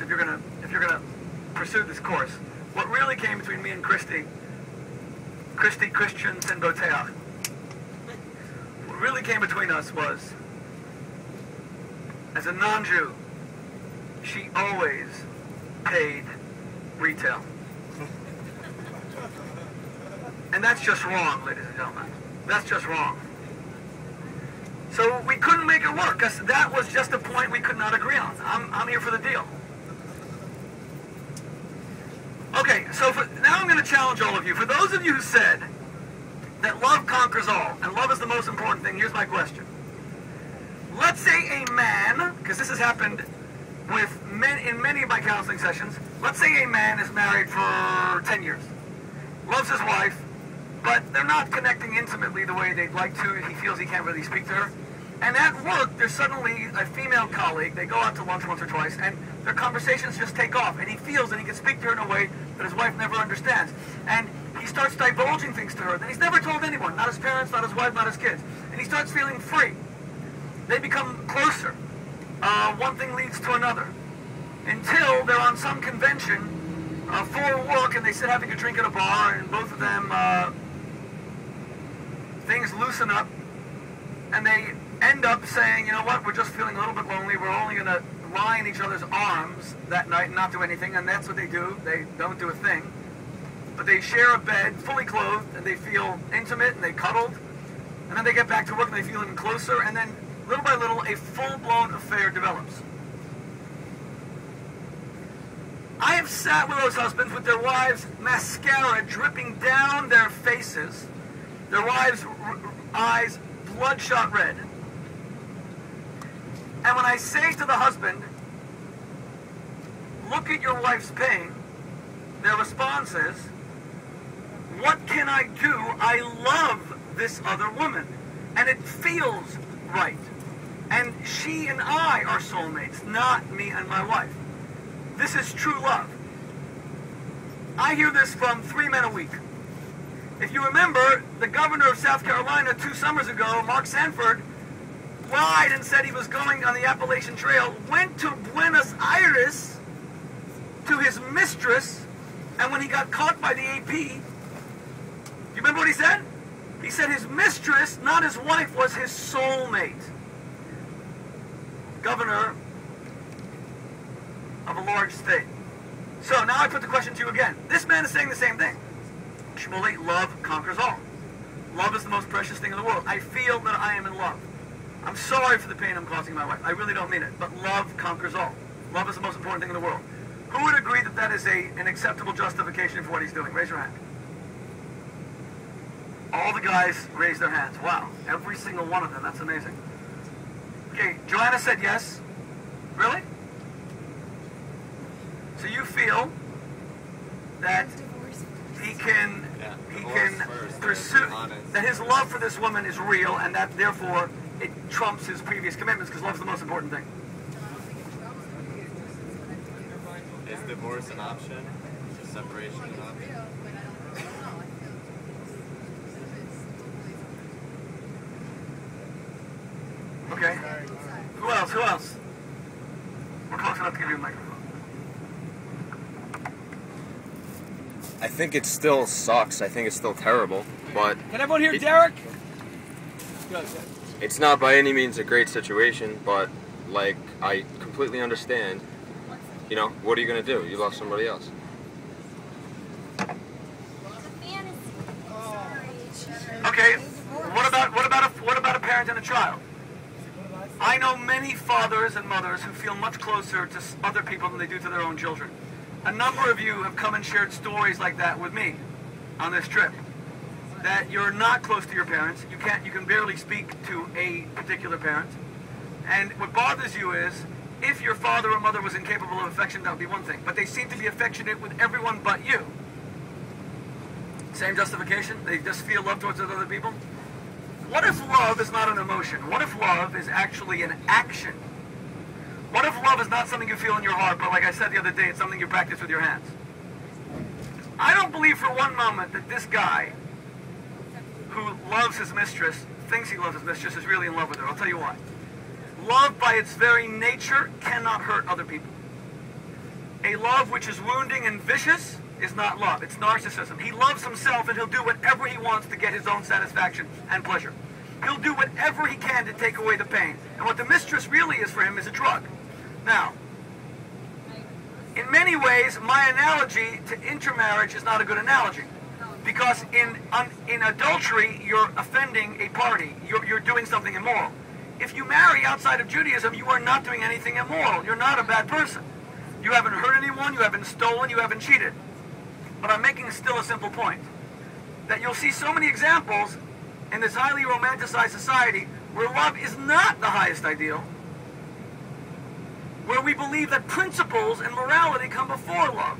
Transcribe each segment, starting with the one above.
if you're gonna pursue this course. What really came between me and Christy Christians and Boteach, what really came between us was, as a non-Jew, she always paid retail. And that's just wrong, ladies and gentlemen. That's just wrong. So we couldn't make it work, because that was just a point we could not agree on. I'm here for the deal. Okay, so now I'm going to challenge all of you. For those of you who said that love conquers all, and love is the most important thing, here's my question. Let's say a man, because this has happened in many of my counseling sessions, let's say a man is married for 10 years, loves his wife, but they're not connecting intimately the way they'd like to. He feels he can't really speak to her. And at work, there's suddenly a female colleague. They go out to lunch once or twice, and their conversations just take off. And he feels that he can speak to her in a way that his wife never understands. And he starts divulging things to her that he's never told anyone, not his parents, not his wife, not his kids. And he starts feeling free. They become closer. One thing leads to another. Until they're on some convention for work, and they sit having a drink at a bar, and both of them, things loosen up, and they end up saying, you know what, we're just feeling a little bit lonely, we're only going to lie in each other's arms that night and not do anything, and that's what they do. They don't do a thing. But they share a bed, fully clothed, and they feel intimate, and they cuddled, and then they get back to work, and they feel even closer, and then, little by little, a full-blown affair develops. I have sat with those husbands with their wives' mascara dripping down their faces, their wives' eyes bloodshot red. And when I say to the husband, look at your wife's pain, their response is, what can I do? I love this other woman. And it feels right. And she and I are soulmates, not me and my wife. This is true love. I hear this from 3 men a week. If you remember, the governor of South Carolina 2 summers ago, Mark Sanford, lied and said he was going on the Appalachian Trail, went to Buenos Aires to his mistress, and when he got caught by the AP, you remember what he said? He said his mistress, not his wife, was his soulmate. Governor of a large state. So now I put the question to you again. This man is saying the same thing. Shmuley, love conquers all. Love is the most precious thing in the world. I feel that I am in love. I'm sorry for the pain I'm causing my wife. I really don't mean it. But love conquers all. Love is the most important thing in the world. Who would agree that that is an acceptable justification for what he's doing? Raise your hand. All the guys raised their hands. Wow. Every single one of them. That's amazing. Okay, Joanna said yes. Really? So you feel that he can pursue, that his love for this woman is real, and that therefore it trumps his previous commitments, because love is the most important thing. Is divorce an option? Is separation an option? Okay. Who else? Who else? We're close enough to give you a microphone. I think it still sucks. I think it's still terrible, but can everyone hear Derek? It's not by any means a great situation, but like I completely understand. You know, what are you gonna do? You lost somebody else. Okay. What about a parent and a child? I know many fathers and mothers who feel much closer to other people than they do to their own children. A number of you have come and shared stories like that with me on this trip. That you're not close to your parents. You can barely speak to a particular parent. And what bothers you is, if your father or mother was incapable of affection, that would be one thing. But they seem to be affectionate with everyone but you. Same justification? They just feel love towards other people? What if love is not an emotion? What if love is actually an action? What if love is not something you feel in your heart, but like I said the other day, it's something you practice with your hands? I don't believe for one moment that this guy who loves his mistress, thinks he loves his mistress, is really in love with her. I'll tell you why. Love by its very nature cannot hurt other people. A love which is wounding and vicious is not love. It's narcissism. He loves himself and he'll do whatever he wants to get his own satisfaction and pleasure. He'll do whatever he can to take away the pain. And what the mistress really is for him is a drug. Now, in many ways, my analogy to intermarriage is not a good analogy. Because in adultery, you're offending a party. You're doing something immoral. If you marry outside of Judaism, you are not doing anything immoral. You're not a bad person. You haven't hurt anyone, you haven't stolen, you haven't cheated. But I'm making still a simple point. That you'll see so many examples in this highly romanticized society where love is not the highest ideal, where we believe that principles and morality come before love.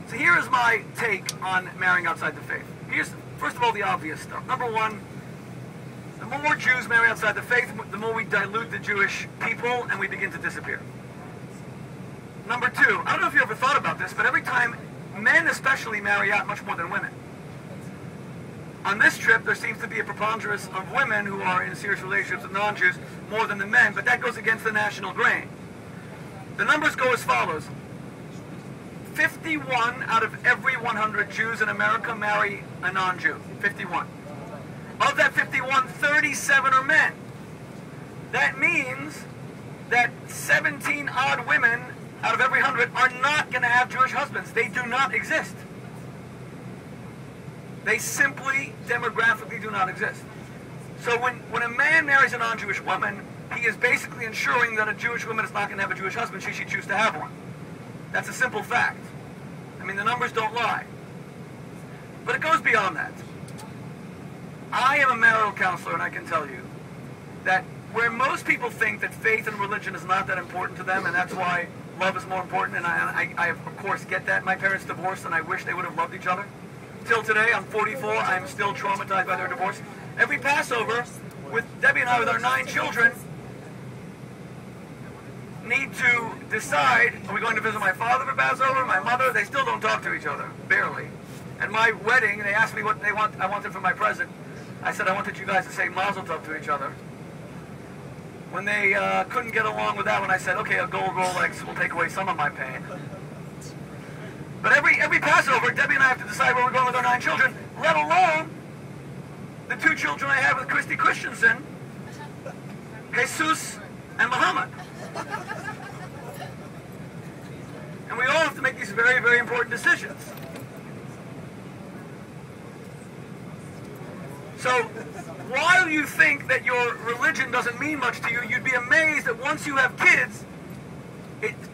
So here is my take on marrying outside the faith. Here's, first of all, the obvious stuff. Number one, the more Jews marry outside the faith, the more we dilute the Jewish people and we begin to disappear. Number two, I don't know if you ever thought about this, but every time men especially marry out much more than women. On this trip, there seems to be a preponderance of women who are in serious relationships with non-Jews more than the men, but that goes against the national grain. The numbers go as follows. 51 out of every 100 Jews in America marry a non-Jew. 51. Of that 51, 37 are men. That means that 17 odd women out of every 100 are not going to have Jewish husbands. They do not exist. They simply, demographically do not exist. So when a man marries a non-Jewish woman, he is basically ensuring that a Jewish woman is not going to have a Jewish husband should she choose to have one. That's a simple fact. I mean, the numbers don't lie. But it goes beyond that. I am a marital counselor, and I can tell you that where most people think that faith and religion is not that important to them, and that's why love is more important, and I of course get that. My parents divorced, and I wish they would have loved each other. Till today, I'm 44, I'm still traumatized by their divorce. Every Passover, with Debbie and I, with our 9 children, need to decide, are we going to visit my father for Passover, my mother? They still don't talk to each other, barely. At my wedding, they asked me what I wanted for my present. I said I wanted you guys to say Mazel Tov to each other. When they couldn't get along with that one, I said, okay, a gold Rolex will take away some of my pain. But every Passover, Debbie and I have to decide where we're going with our 9 children, let alone the 2 children I have with Christy Christensen, Jesus and Muhammad. And we all have to make these very, very important decisions. So, while you think that your religion doesn't mean much to you, you'd be amazed that once you have kids,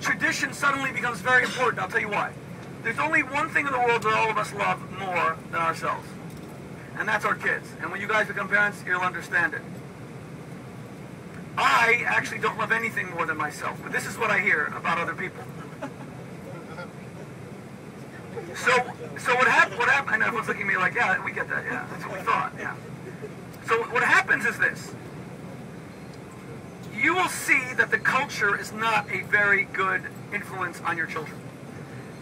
tradition suddenly becomes very important. I'll tell you why. There's only one thing in the world that all of us love more than ourselves. And that's our kids. And when you guys become parents, you'll understand it. I actually don't love anything more than myself, but this is what I hear about other people. So what happened, I know everyone's looking at me like, yeah, we get that, yeah, that's what we thought, yeah. So what happens is this. You will see that the culture is not a very good influence on your children.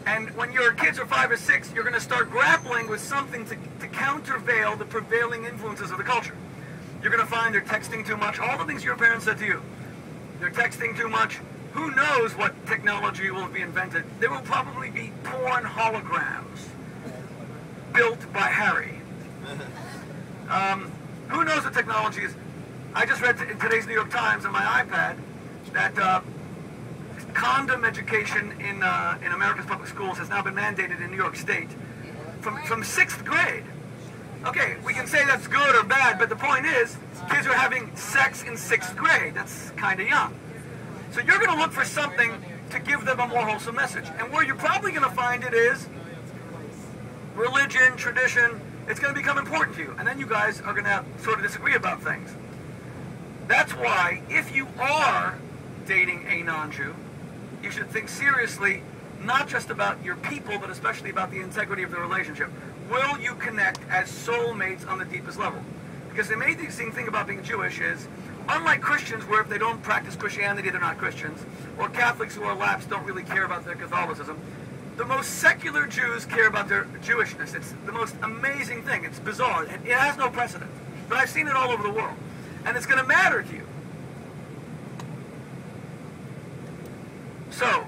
And when your kids are 5 or 6, you're going to start grappling with something to countervail the prevailing influences of the culture. You're going to find they're texting too much, all the things your parents said to you. They're texting too much. Who knows what technology will be invented? There will probably be porn holograms built by Harry. Who knows what technology is? I just read in today's New York Times on my iPad that condom education in America's public schools has now been mandated in New York State from 6th grade. Okay, we can say that's good or bad, but the point is, kids are having sex in 6th grade. That's kind of young. So you're going to look for something to give them a more wholesome message. And where you're probably going to find it is religion, tradition. It's going to become important to you. And then you guys are going to sort of disagree about things. That's why, if you are dating a non-Jew, you should think seriously, not just about your people, but especially about the integrity of the relationship. Will you connect as soulmates on the deepest level? Because the amazing thing about being Jewish is, unlike Christians, where if they don't practice Christianity, they're not Christians, or Catholics who are lapsed don't really care about their Catholicism, the most secular Jews care about their Jewishness. It's the most amazing thing. It's bizarre. It has no precedent. But I've seen it all over the world. And it's going to matter to you. So,